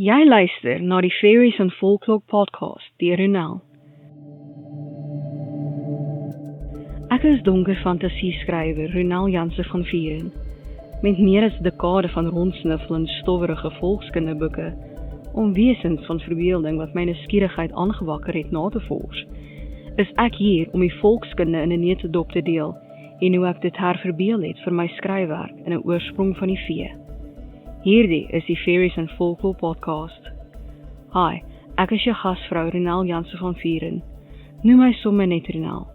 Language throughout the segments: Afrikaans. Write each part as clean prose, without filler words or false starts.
Jy luister na die Fairies and Folklore podcast deur Ronel. Ek is donker fantasieskrywer Ronel Janse van Vieren, met meer as 'n dekade van rondsniffel in stowwerige volkskindeboeke, om wesens van verbeelding wat my nuuskierigheid aangewakker het na te vors, is ek hier om die volkskunde in 'n neutedop te deel, en hoe ek dit herverbeel het vir my skryfwerk in 'n oorsprong van die vee. Hierdie is die Fairies and Folklore podcast. Hi, ek is jou gasvrou Ronel Janse van Vieren. Noem my sommer net Ronel.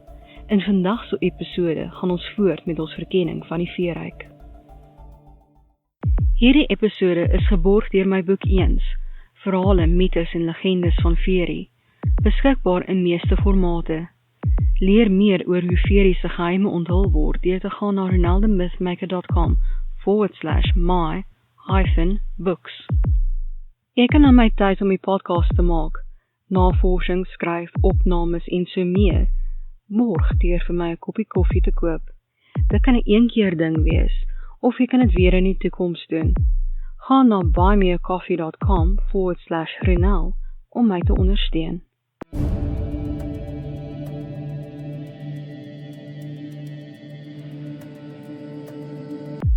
In vandag se episode gaan ons voort met ons verkenning van die veeryk. Hierdie episode is geborg deur my boek Eens, Verhale, Mythes en Legendes van Fairy, beskikbaar in meeste formate. Leer meer oor hoe Fairy se geheime onthul word deur te gaan na ronelthemythmaker.com/my-books. Ek kan aan my tyd om die podcast te maak, navorsing, skryf, opnames en so meer, borg deur vir my 'n koppie koffie te koop. Dit kan 'n eenkeer ding wees, of jy kan dit weer in die toekoms doen. Ga na buymeacoffee.com/Ronel om my te ondersteun.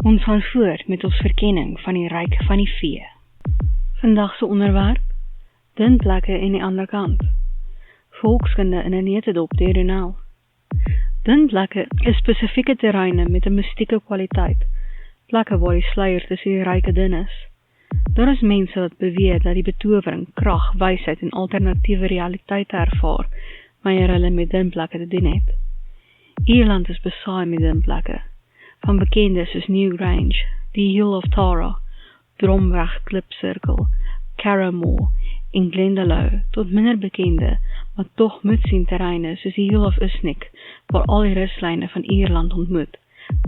Ons gaan voort met ons verkenning van die ryk van die vee. Vandag se onderwerp, dun plekke en die ander kant. Volkskunde in 'n neutedop deur Ronel. Dun plekke is spesifieke terreine met 'n mystieke kwaliteit, plekke waar die sluier tussen die ryke dun is. Daar is mense wat beweer dat die betowering, krag, wysheid en alternatiewe realiteite ervaar, wanneer hulle met dun plekke te doen het. Ierland is besaai met dun plekke, van bekendes soos Newgrange, die Hill of Tara, Dromweg Klipsirkel, Carramore en Glendalough, tot minder bekende, maar tog moedsien terreine soos die Hill of Usnik, waar al die ruslyne van Ierland ontmoet,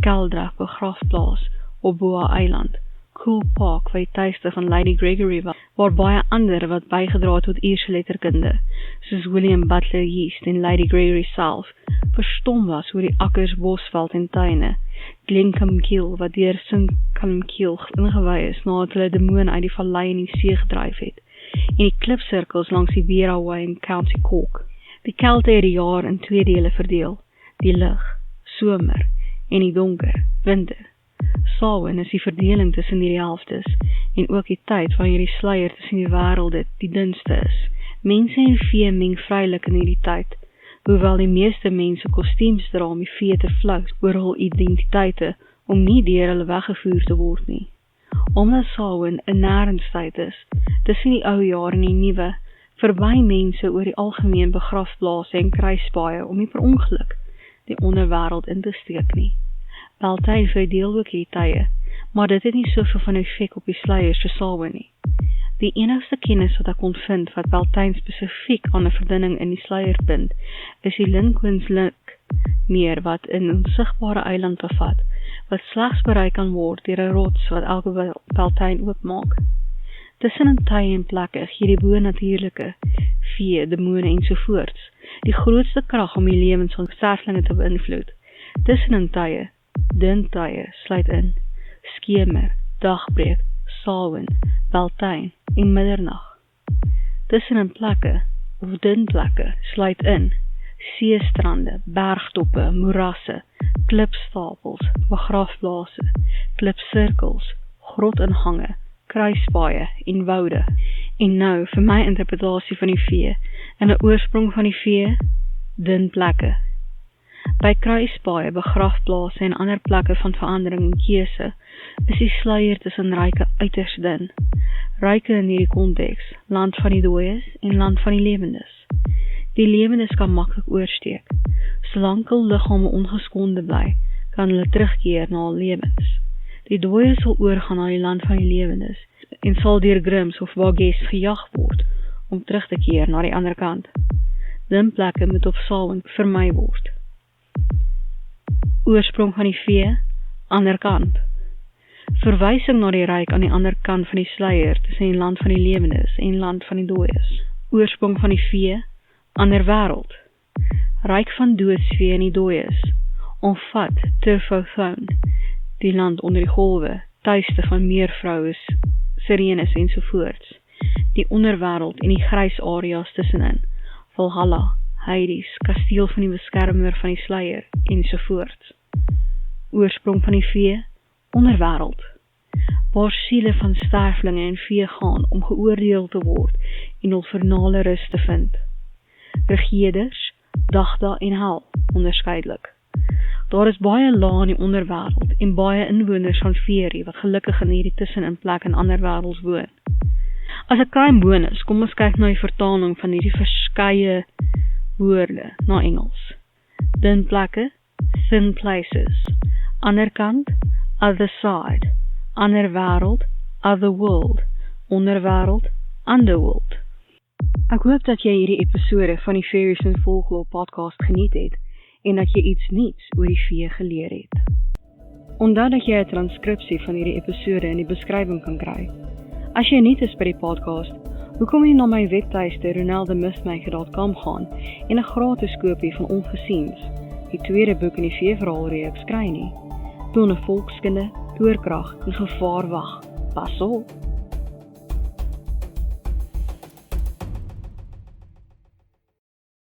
Keldra begrafplaas op Boa-eiland, Cool Park, waar die tuiste van Lady Gregory was, waar baie ander wat bygedra het tot Ierse letterkunde, soos William Butler Yeats en Lady Gregory self, verstom was oor die akkers, bosveld en tuine, Glencalmkille, wat deur St. ingewy is, nadat hulle demone uit die vallei in die see gedryf het, en die klipsirkels langs die Weraway in County Cork. Die Kelte het die jaar in 2 dele verdeel, die lig, somer, en die donker, winter. Samhain is die verdeling tussen die helftes, en ook die tyd wanneer die sluier tussen die wêrelde die dunste is. Mense en vee meng vrylik in hierdie tyd, hoewel die meeste mense kostuums dra om die vee te flous oor hul identiteite, om nie deur hulle weggevoer te word nie. Omdat Samhain 'n nêrenstyd is, tussen die ou jaar en die nuwe, verby mense oor die algemeen begrafplase en kruispaaie om nie per ongeluk die onderwêreld in te steek nie. Beltane verdeel ook die tye, maar dit het nie soveel van 'n effek op die sluiers vir Samhain nie. Die enigste kennis wat ek kon vind wat Beltane spesifiek aan 'n verdunning in die sluier bind, is die Lincoln's Link meer wat 'n onsigbare eiland bevat, wat slegs bereik kan word deur 'n rots wat elke Beltane oopmaak. Tussen 'n tye en plekke gee die bo-natuurlike, vee, demone ensovoorts, die grootste krag om die lewens van sterflinge te beïnvloed. Tussen 'n tye, dun tye sluit in skemer, dagbreek, Samhain, Beltane en middernag. Tussen 'n plekke of dun plekke sluit in seestrande, bergtoppe, moerasse, klipstapels, begrafplase, klipsirkels, grotingange, kruispaaie en woude. En nou vir my interpretasie van die vee en 'n oorsprong van die vee, dun plekke. By kruispaaie, begrafplase en ander plekke van verandering en keuse, is die sluier tussen ryke uiters dun. Ryke in hierdie konteks, land van die dooies en land van die lewendes. Die lewendes kan maklik oorsteek. Solank hul liggame ongeskonde bly, kan hulle terugkeer na hul lewens. Die dooies sal oorgaan na die land van die lewendes en sal deur Grimms of Wages gejag word om terug te keer na die ander kant. Dun plekke moet op Samhain vermy word. Oorsprong van die vee, ander kant. Verwysing na die ryk aan die ander kant van die sluier tussen die land van die lewendes en land van die dooies. Oorsprong van die vee, ander wêreld. Ryk van doodsvee en die dooies. Omvat Turfothrone, die land onder die golwe, tuiste van meervroues, sirenes ensovoorts. die onderwêreld en die grys areas tussenin, Valhalla, Hades, kasteel van die beskermer van die sluier, ensovoorts. Oorsprong van die vee, onderwêreld, waar siele van sterflinge en vee gaan om geoordeel te word en hul vernale rus te vind. Regeders, Dagda en Hel, onderskeidelik. Daar is baie lae in die onderwêreld en baie inwoners van Fairy wat gelukkig in hierdie tussenin plek in ander wêrelds woon. As 'n klein bonus, kom ons kyk na die vertaling van hierdie verskeie woorde na Engels. Dun plekke, thin places. Anderkant, other side. Ander wêreld, other world. Onderwêreld, underworld. Ek hoop dat jy hierdie episode van die Fairies and Folklore podcast geniet het en dat jy iets nuuts oor die vee geleer het. Onthou dat jy 'n transkripsie van hierdie episode in die beskrywing kan kry. As jy nuut is by die podcast, hoekom nie na my webtuiste ronaldemistmaker.com gaan en 'n gratis kopie van Ongesiens, die tweede boek in die veeverhaalreeks kry nie. Tonne volkskunde, toorkrag en gevaar wag. Pas op!